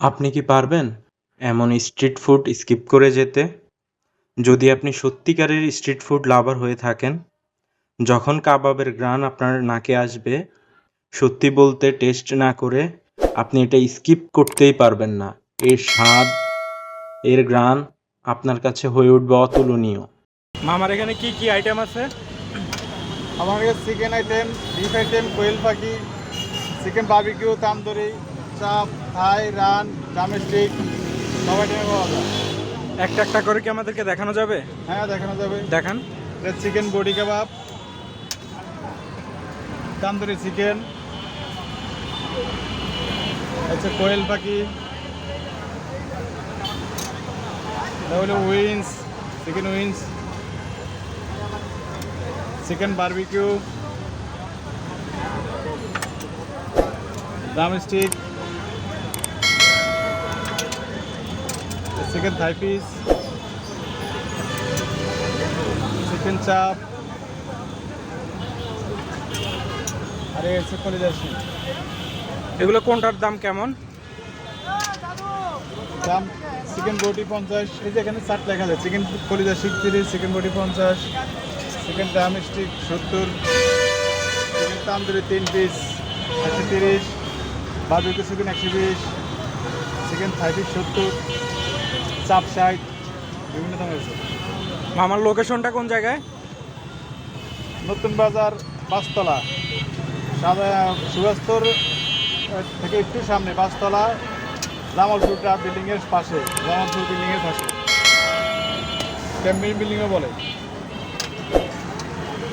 আপনি কি পারবেন এমন স্ট্রিট ফুড স্কিপ করে যেতে? যদি আপনি সত্যিকারের স্ট্রিট ফুড লাভার হয়ে থাকেন, যখন কাবাবের ঘ্রাণ আপনার নাকে আসবে, সত্যি বলতে টেস্ট না করে আপনি এটা স্কিপ করতেই পারবেন না। এর স্বাদ, এর ঘ্রাণ আপনার কাছে হয়ে উঠবে অতুলনীয়। মামার এখানে কি কি আইটেম আছে? আমার কাছে চিকেন আইটেম, বিফ আইটেম, কোয়েল পাখি, চিকেন বারবিকিউ, তান্দুরি, চাপ, থাই, রান, ড্রামস্টিক সব আইটেমে পাওয়া যায়। একটা একটা করে কি আমাদেরকে দেখানো যাবে? হ্যাঁ, দেখানো যাবে। দেখান। এটা চিকেন বডি কাবাব, তান্দুরি চিকেন, আচ্ছা কোয়েল পাখি, এটা হলো wings, chicken wings, chicken barbecue, drumstick, chicken থাই পিস, চিকেন চাপ, আর এই হচ্ছে কলিজার শিক। এগুলো কোনটার দাম কেমন? দাম চিকেন বটি 50, এই যে এখানে চাট লেখা যায়, চিকেন কলিজা শিক 30, চিকেন বটি 50, chicken drumstick 70, chicken tandoori 3 piece 130, barbecue chicken 120, chicken থাই পিস 70, চাপ 60, বিভিন্ন দাম আছে। মামার লোকেশনটা কোন জায়গায়? নতুন বাজার 5 তলা, সাদা সুভাস্তর থেকে একটু সামনে 5 তলা, জামালপুরটা বিল্ডিংয়ের পাশে, জামালপুর বিল্ডিংয়ের পাশে, ক্যাম্পিং বিল্ডিংও বলে।